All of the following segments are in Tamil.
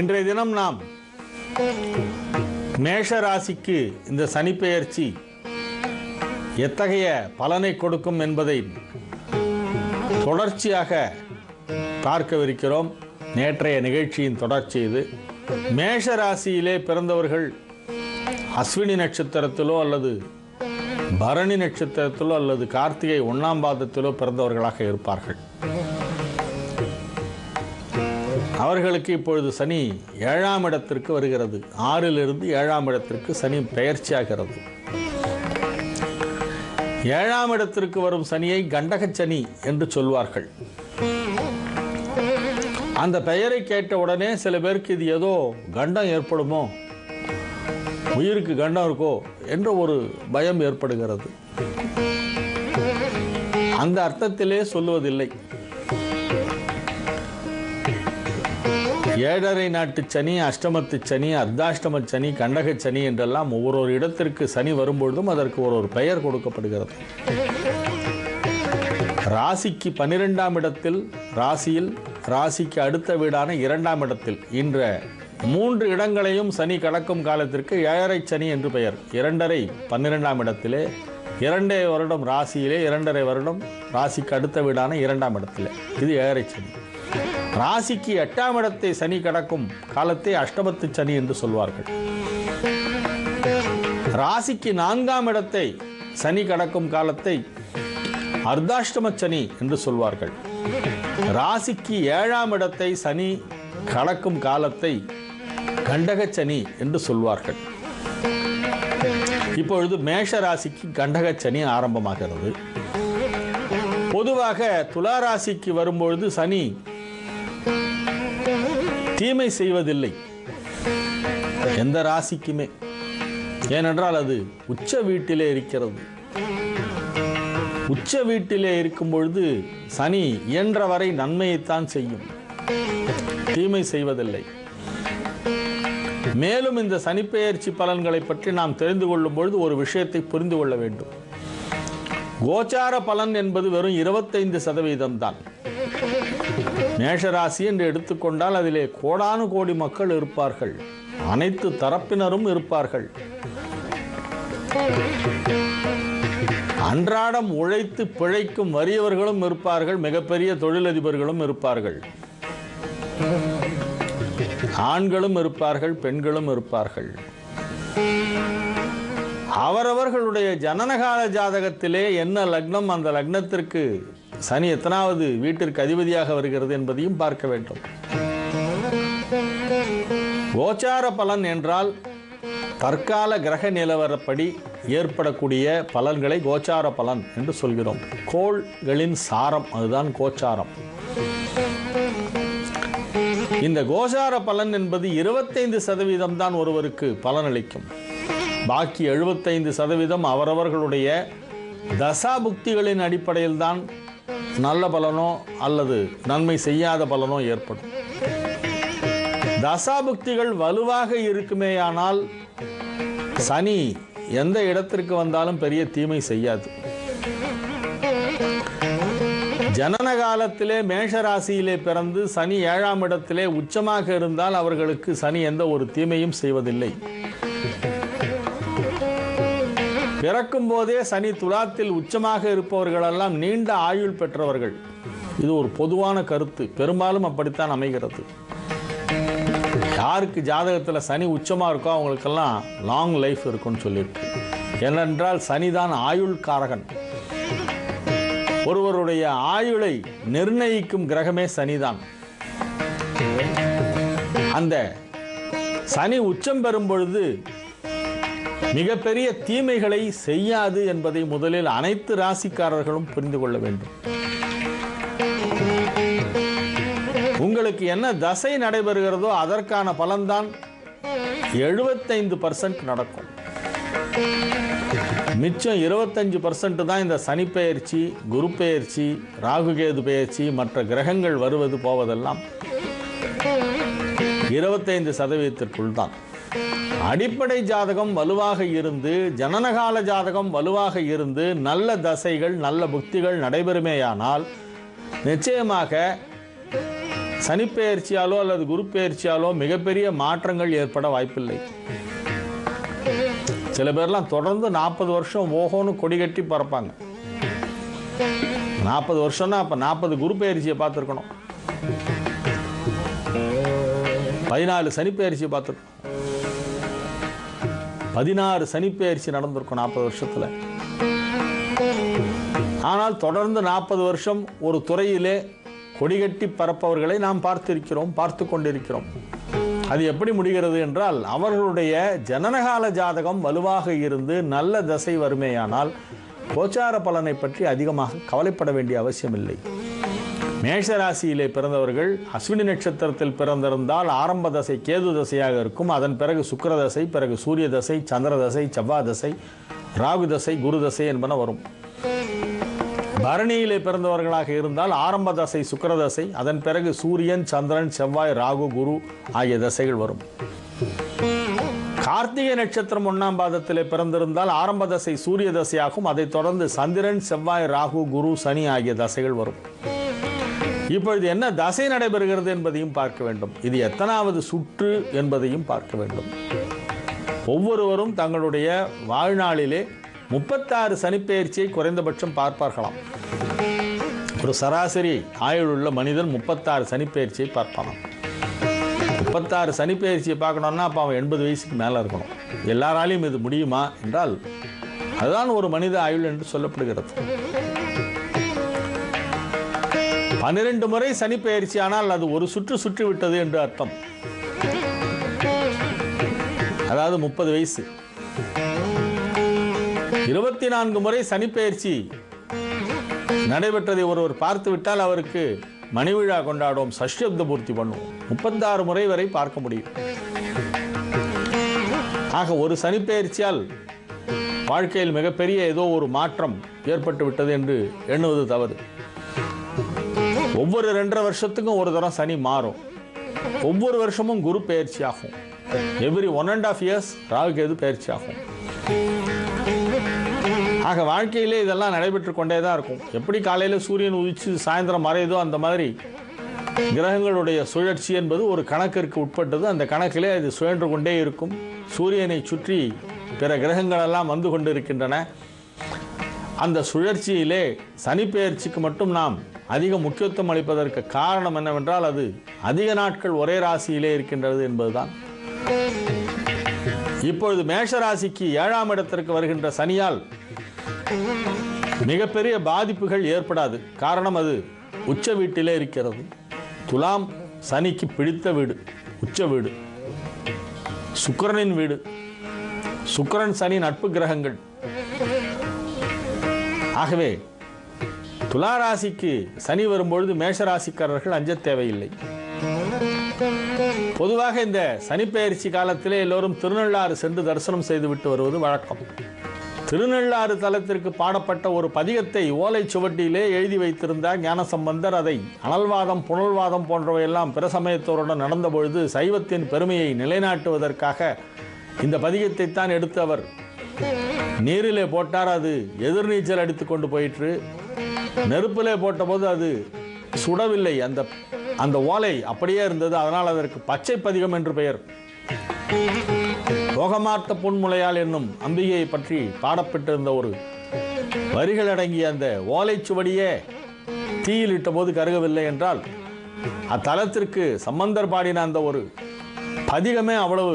இன்றைய தினம் நாம் மேஷ ராசிக்கு இந்த சனிப்பெயர்ச்சி எத்தகைய பலனை கொடுக்கும் என்பதை தொடர்ச்சியாக பார்க்கவிருக்கிறோம். நேற்றைய நிகழ்ச்சியின் தொடர்ச்சி இது. மேஷ ராசியிலே பிறந்தவர்கள் அஸ்வினி நட்சத்திரத்திலோ அல்லது பரணி நட்சத்திரத்திலோ அல்லது கார்த்திகை 1ஆம் பாதத்திலோ பிறந்தவர்களாக இருப்பார்கள். அவர்களுக்கு இப்பொழுது சனி 7ஆம் இடத்திற்கு வருகிறது. 6லிருந்து 7ஆம் இடத்திற்கு சனி பெயர்ச்சியாகிறது. 7ஆம் இடத்திற்கு வரும் சனியை கண்டக சனி என்று சொல்வார்கள். அந்த பெயரை கேட்ட உடனே சில பேருக்கு இது ஏதோ கண்டம் ஏற்படுமோ, உயிருக்கு கண்டம் இருக்கோ என்ற ஒரு பயம் ஏற்படுகிறது. அந்த அர்த்தத்திலே சொல்லுவதில்லை. 7.5 நாட்டு சனி, அஷ்டமத்து சனி, அர்த்தாஷ்டம சனி, கண்டக சனி என்றெல்லாம் ஒவ்வொரு இடத்திற்கு சனி வரும்பொழுதும் அதற்கு ஒரு பெயர் கொடுக்கப்படுகிறது. ராசிக்கு 12ஆம் இடத்தில், ராசிக்கு அடுத்த வீடான 2ஆம் இடத்தில் இன்ற 3 இடங்களையும் சனி கடக்கும் காலத்திற்கு 7.5 சனி என்று பெயர். 2.5 12ஆம் இடத்திலே, 2 வருடம் ராசியிலே, 2.5 வருடம் ராசிக்கு அடுத்த வீடான 2ஆம் இடத்திலே. இது 7.5 சனி. ராசிக்கு 8ஆம் இடத்தை சனி கடக்கும் காலத்தை அஷ்டமத்து சனி என்று சொல்வார்கள். ராசிக்கு 4ஆம் இடத்தை சனி கடக்கும் காலத்தை அர்த்தாஷ்டம சனி என்று சொல்வார்கள். ராசிக்கு 7ஆம் இடத்தை சனி கடக்கும் காலத்தை கண்டக சனி என்று சொல்வார்கள். இப்பொழுது மேஷ ராசிக்கு கண்டக சனி ஆரம்பமாகிறது. பொதுவாக துலா ராசிக்கு வரும்பொழுது சனி தீமை செய்வதில்லை எந்த ராசிக்குமே. ஏனென்றால் அது உச்ச வீட்டிலே இருக்கிறது. உச்ச வீட்டிலே இருக்கும் பொழுது சனி இயன்றவரை நன்மையைத்தான் செய்யும், தீமை செய்வதில்லை. மேலும் இந்த சனிப்பெயர்ச்சி பலன்களை பற்றி நாம் தெரிந்து கொள்ளும் பொழுது ஒரு விஷயத்தை புரிந்து கொள்ள வேண்டும். கோச்சார பலன் என்பது வெறும் 25% தான். மேஷராசி என்று எடுத்துக்கொண்டால் அதிலே கோடானு கோடி மக்கள் இருப்பார்கள், அனைத்து தரப்பினரும் இருப்பார்கள். அன்றாடம் உழைத்து பிழைக்கும் வறியவர்களும் இருப்பார்கள், மிகப்பெரிய தொழிலதிபர்களும் இருப்பார்கள், ஆண்களும் இருப்பார்கள், பெண்களும் இருப்பார்கள். அவரவர்களுடைய ஜனனகால ஜாதகத்திலே என்ன லக்னம், அந்த லக்னத்திற்கு சனி எத்தனாவது வீட்டிற்கு அதிபதியாக வருகிறது என்பதையும் பார்க்க வேண்டும். கோச்சார பலன் என்றால் தற்கால கிரக நிலவரப்படி ஏற்படக்கூடிய பலன்களை கோச்சார பலன் என்று சொல்கிறோம். கோள்களின் சாரம் அதுதான் கோச்சாரம். இந்த கோச்சார பலன் என்பது 25% தான் ஒருவருக்கு பலனளிக்கும். பாக்கி 75% அவரவர்களுடைய தசாபுக்திகளின் அடிப்படையில் தான் நல்ல பலனோ அல்லது நன்மை செய்யாத பலனோ ஏற்படும். தசாபுக்திகள் வலுவாக இருக்குமேயானால் சனி எந்த இடத்திற்கு வந்தாலும் பெரிய தீமை செய்யாது. ஜனன காலத்திலே மேஷ ராசியிலே பிறந்து சனி 7ஆம் இடத்திலே உச்சமாக இருந்தால் அவர்களுக்கு சனி எந்த ஒரு தீமையும் செய்வதில்லை. பிறக்கும் போதே சனி துலாத்தில் உச்சமாக இருப்பவர்களெல்லாம் நீண்ட ஆயுள் பெற்றவர்கள். இது ஒரு பொதுவான கருத்து, பெரும்பாலும் அப்படித்தான் அமைகிறது. யாருக்கு ஜாதகத்தில் சனி உச்சமாக இருக்கோ அவங்களுக்கெல்லாம் லாங் லைஃப் இருக்குன்னு சொல்லியிருக்கு. ஏனென்றால் சனிதான் ஆயுள் காரகன். ஒருவருடைய ஆயுளை நிர்ணயிக்கும் கிரகமே சனிதான். அந்த சனி உச்சம் பெறும் பொழுது மிகப்பெரிய தீமைகளை செய்யாது என்பதை முதலில் அனைத்து ராசிக்காரர்களும் புரிந்து கொள்ள வேண்டும். உங்களுக்கு என்ன தசை நடைபெறுகிறதோ அதற்கான பலன்தான் 75% நடக்கும். மிச்சம் 25% தான் இந்த சனி பெயர்ச்சி, குரு பெயர்ச்சி, ராகுகேது பெயர்ச்சி, மற்ற கிரகங்கள் வருவது போவதெல்லாம் 25% தான். அடிப்படை ஜாதகம் வலுவாக இருந்து, ஜனனகால ஜாதகம் வலுவாக இருந்து, நல்ல தசைகள் நல்ல புக்திகள் நடைபெறுமேயானால் நிச்சயமாக சனிப்பெயர்ச்சியாலோ அல்லது குரு பெயர்ச்சியாலோ மிகப்பெரிய மாற்றங்கள் ஏற்பட வாய்ப்பில்லை. சில பேர்லாம் தொடர்ந்து 40 வருஷம் ஓஹோன்னு கொடி கட்டி பறப்பாங்க. 40 வருஷம்னா அப்போ 40 குரு பெயர்ச்சியை பார்த்துருக்கணும், 14 சனிப்பெயர்ச்சியை பார்த்துருக்கணும், 16 சனிப்பெயர்ச்சி நடந்திருக்கும் 40 வருஷத்தில். ஆனால் தொடர்ந்து 40 வருஷம் ஒரு துறையிலே கொடிகட்டி பறப்பவர்களை நாம் பார்த்து கொண்டிருக்கிறோம். அது எப்படி முடிகிறது என்றால், அவர்களுடைய ஜனனகால ஜாதகம் வலுவாக இருந்து நல்ல தசை வறுமையானால் கோச்சார பலனை பற்றி அதிகமாக கவலைப்பட வேண்டிய அவசியம் இல்லை. மேஷராசியிலே பிறந்தவர்கள் அஸ்வினி நட்சத்திரத்தில் பிறந்திருந்தால் ஆரம்ப தசை கேது தசையாக இருக்கும். அதன் பிறகு சுக்கிர தசை, பிறகு சூரிய தசை, சந்திர தசை, செவ்வாய் தசை, ராகு தசை, குரு தசை என்பன வரும். பரணியிலே பிறந்தவர்களாக இருந்தால் ஆரம்ப தசை சுக்கிர தசை, அதன் பிறகு சூரியன், சந்திரன், செவ்வாய், ராகு, குரு ஆகிய தசைகள் வரும். கார்த்திகை நட்சத்திரம் 1ஆம் பாதத்திலே பிறந்திருந்தால் ஆரம்ப தசை சூரிய தசையாகும். அதைத் தொடர்ந்து சந்திரன், செவ்வாய், ராகு, குரு, சனி ஆகிய தசைகள் வரும். இப்பொழுது என்ன தசை நடைபெறுகிறது என்பதையும் பார்க்க வேண்டும். இது எத்தனாவது சுற்று என்பதையும் பார்க்க வேண்டும். ஒவ்வொருவரும் தங்களுடைய வாழ்நாளிலே 36 சனிப்பெயர்ச்சியை குறைந்தபட்சம் பார்ப்பார்களாம். ஒரு சராசரி ஆயுள் உள்ள மனிதன் 36 சனிப்பெயர்ச்சியை பார்ப்பானாம். 36 சனிப்பெயர்ச்சியை பார்க்கணும்னா அப்போ அவன் 80 வயசுக்கு மேலே இருக்கணும். எல்லாராலையும் இது முடியுமா என்றால் அதுதான் ஒரு மனித ஆயுள் என்று சொல்லப்படுகிறது. 12 முறை சனிப்பெயர்ச்சி ஆனால் அது ஒரு சுற்றி விட்டது என்று அர்த்தம். அதாவது 30 வயசு. 24 முறை சனிப்பெயர்ச்சி நடைபெற்றதை ஒருவர் பார்த்து விட்டால் அவருக்கு மணி விழா கொண்டாடுவோம், சஷ்யப்த பூர்த்தி பண்ணுவோம். 36 முறை வரை பார்க்க முடியும். ஆக ஒரு சனிப்பெயர்ச்சியால் வாழ்க்கையில் மிகப்பெரிய ஏதோ ஒரு மாற்றம் ஏற்பட்டு விட்டது என்று எண்ணுவது தவறு. ஒவ்வொரு 2.5 வருஷத்துக்கும் ஒரு தரம் சனி மாறும். ஒவ்வொரு வருஷமும் குரு பெயர்ச்சி ஆகும். எவ்ரி 1.5 இயர்ஸ் ராகு கேது பெயர்ச்சி ஆகும். ஆக வாழ்க்கையிலே இதெல்லாம் நடைபெற்று கொண்டே தான் இருக்கும். எப்படி காலையில் சூரியன் உதிச்சு சாயந்தரம் மறையுதோ அந்த மாதிரி கிரகங்களுடைய சுழற்சி என்பது ஒரு கணக்கிற்கு உட்பட்டது. அந்த கணக்கிலே அது சுழன்று கொண்டே இருக்கும். சூரியனை சுற்றி பிற கிரகங்களெல்லாம் வந்து கொண்டு இருக்கின்றன. அந்த சுழற்சியிலே சனிப்பெயர்ச்சிக்கு மட்டும் நாம் அதிக முக்கியத்துவம் அளிப்பதற்கு காரணம் என்னவென்றால் அது அதிக நாட்கள் ஒரே ராசியிலே இருக்கின்றது என்பதுதான். இப்பொழுது மேஷ ராசிக்கு 7ஆம் இடத்திற்கு வருகின்ற சனியால் மிகப்பெரிய பாதிப்புகள் ஏற்படாது. காரணம் அது உச்ச வீட்டிலே இருக்கிறது. துலாம் சனிக்கு பிடித்த வீடு, உச்ச வீடு, சுக்கிரனின் வீடு. சுக்கிரன் சனி நட்பு கிரகங்கள். ஆகவே துலா ராசிக்கு சனி வரும்பொழுது மேஷராசிக்காரர்கள் அஞ்ச தேவையில்லை. பொதுவாக இந்த சனிப்பெயர்ச்சி காலத்திலே எல்லோரும் திருநள்ளாறு சென்று தரிசனம் செய்துவிட்டு வருவது வழக்கம். திருநள்ளாறு தலத்திற்கு பாடப்பட்ட ஒரு பதிகத்தை ஓலை சுவட்டியிலே எழுதி வைத்திருந்தார் ஞானசம்பந்தர். அதை அனல்வாதம், புனல்வாதம் போன்றவையெல்லாம் பிற சமயத்தோருடன் நடந்தபொழுது சைவத்தின் பெருமையை நிலைநாட்டுவதற்காக இந்த பதிகத்தை தான் எடுத்து அவர் நீரிலே போட்டார். அது எதிர்நீச்சல் அடித்து கொண்டு போயிற்று. நெருப்பிலே போட்டபோது அது சுடவில்லை. அந்த ஓலை அப்படியே இருந்தது. அதனால் அதற்கு பச்சை பதிகம் என்று பெயர். ரோகமார்த்த பொன்முளையால் என்னும் அம்பிகையை பற்றி பாடப்பட்டிருந்த ஒரு வரிகள் அடங்கிய அந்த ஓலை சுவடியே தீயில் இட்ட போது கருகவில்லை என்றால் அத்தலத்திற்கு சம்பந்தர் பாடின அந்த ஒரு பதிகமே அவ்வளவு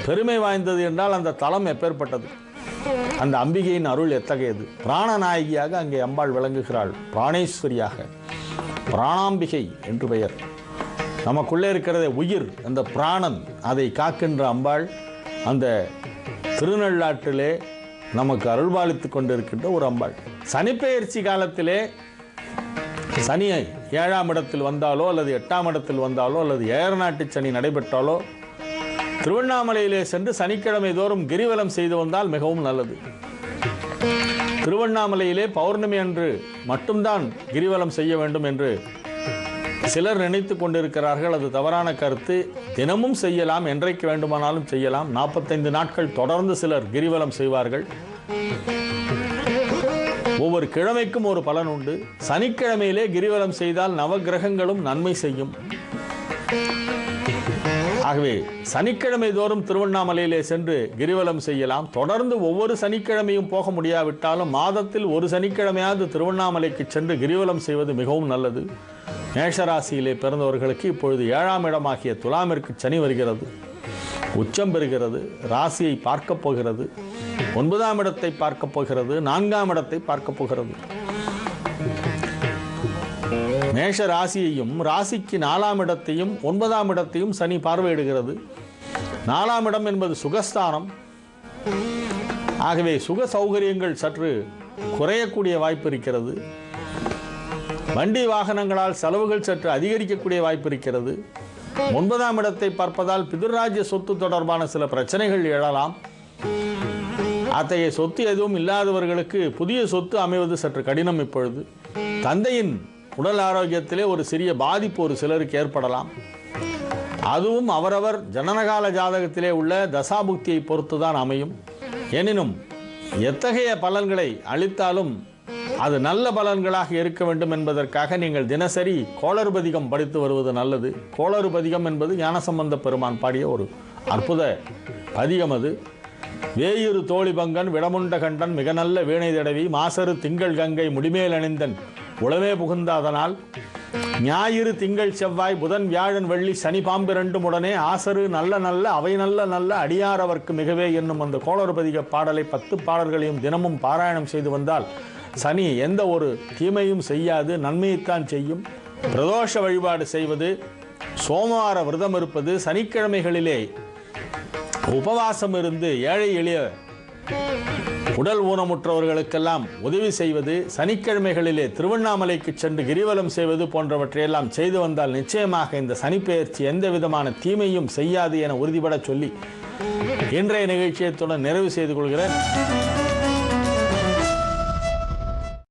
பெருமை வாய்ந்தது என்றால் அந்த தலம் எப்பேற்பட்டது, அந்த அம்பிகையின் அருள் எத்தகையது. பிராணநாயகியாக அங்கே அம்பாள் விளங்குகிறாள். பிராணேஸ்வரியாக, பிராணாம்பிகை என்று பெயர். நமக்குள்ளே இருக்கிறத உயிர், அந்த பிராணன், அதை காக்கின்ற அம்பாள் அந்த திருநள்ளாற்றிலே நமக்கு அருள்பாலித்து கொண்டிருக்கின்ற ஒரு அம்பாள். சனிப்பெயர்ச்சி காலத்திலே சனி 7ஆம் இடத்தில் வந்தாலோ அல்லது 8ஆம் இடத்தில் வந்தாலோ அல்லது ஏழநாட்டு சனி நடைபெற்றாலோ திருவண்ணாமலையிலே சென்று சனிக்கிழமை தோறும் கிரிவலம் செய்து வந்தால் மிகவும் நல்லது. திருவண்ணாமலையிலே பௌர்ணமி அன்று மட்டும்தான் கிரிவலம் செய்ய வேண்டும் என்று சிலர் நினைத்து கொண்டிருக்கிறார்கள். அது தவறான கருத்து. தினமும் செய்யலாம், என்றைக்கு வேண்டுமானாலும் செய்யலாம். 45 நாட்கள் தொடர்ந்து சிலர் கிரிவலம் செய்வார்கள். ஒவ்வொரு கிழமைக்கும் ஒரு பலன் உண்டு. சனிக்கிழமையிலே கிரிவலம் செய்தால் நவகிரகங்களும் நன்மை செய்யும். ஆகவே சனிக்கிழமை தோறும் திருவண்ணாமலையிலே சென்று கிரிவலம் செய்யலாம். தொடர்ந்து ஒவ்வொரு சனிக்கிழமையும் போக முடியாவிட்டாலும் மாதத்தில் ஒரு சனிக்கிழமையாவது திருவண்ணாமலைக்கு சென்று கிரிவலம் செய்வது மிகவும் நல்லது. மேஷராசியிலே பிறந்தவர்களுக்கு இப்பொழுது 7ஆம் இடமாகிய துலாமிற்கு சனி வருகிறது, உச்சம் பெறுகிறது, ராசியை பார்க்கப் போகிறது, 9ஆம் இடத்தை பார்க்கப் போகிறது, 4ஆம் இடத்தை பார்க்கப் போகிறது. மேஷ ராசியையும் ராசிக்கு 4ஆம் இடத்தையும் 9ஆம் இடத்தையும் சனி பார்வையிடுகிறது. 4ஆம் இடம் என்பது சுகஸ்தானம். ஆகவே சுக சௌகரியங்கள் சற்று குறையக்கூடிய வாய்ப்பு இருக்கிறது. வண்டி வாகனங்களால் செலவுகள் சற்று அதிகரிக்கக்கூடிய வாய்ப்பு இருக்கிறது. 9ஆம் இடத்தை பார்ப்பதால் பிதுர்ராஜ்ய சொத்து தொடர்பான சில பிரச்சனைகள் எழலாம். அத்தகைய சொத்து எதுவும் இல்லாதவர்களுக்கு புதிய சொத்து அமைவது சற்று கடினம். இப்பொழுது தந்தையின் உடல் ஆரோக்கியத்திலே ஒரு சிறிய பாதிப்பு ஒரு சிலருக்கு ஏற்படலாம். அதுவும் அவரவர் ஜனனகால ஜாதகத்திலே உள்ள தசாபுக்தியை பொறுத்துதான் அமையும். எனினும் எத்தகைய பலன்களை அளித்தாலும் அது நல்ல பலன்களாக இருக்க வேண்டும் என்பதற்காக நீங்கள் தினசரி கோளறுபதிகம் படித்து வருவது நல்லது. கோளறுபதிகம் என்பது ஞானசம்பந்த பெருமான் பாடிய ஒரு அற்புத பதிகம். அது வேயுறு தோழிபங்கன் விடமுண்ட கண்டன் மிக நல்ல வீணை தடவி மாசரு திங்கள் கங்கை முடிமேல் அணிந்தன் உளவே புகுந்த அதனால் ஞாயிறு திங்கள் செவ்வாய் புதன் வியாழன் வெள்ளி சனி பாம்பிரண்டும் உடனே ஆசரு நல்ல நல்ல அவை நல்ல நல்ல அடியார் அவர்க்கு மிகவே என்னும் அந்த கோளறுபதிக பாடலை 10 பாடல்களையும் தினமும் பாராயணம் செய்து வந்தால் சனி எந்த ஒரு தீமையும் செய்யாது, நன்மையைத்தான் செய்யும். பிரதோஷ வழிபாடு செய்வது, சோமவார விரதம் இருப்பது, சனிக்கிழமைகளிலே உபவாசம் இருந்து ஏழை எளிய உடல் ஊனமுற்றவர்களுக்கெல்லாம் உதவி செய்வது, சனிக்கிழமைகளிலே திருவண்ணாமலைக்கு சென்று கிரிவலம் செய்வது போன்றவற்றையெல்லாம் செய்து வந்தால் நிச்சயமாக இந்த சனிப்பெயர்ச்சி எந்த விதமான தீமையும் செய்யாது என உறுதிபட சொல்லி இன்றைய நிகழ்ச்சியத்துடன் நிறைவு செய்து கொள்கிறேன்.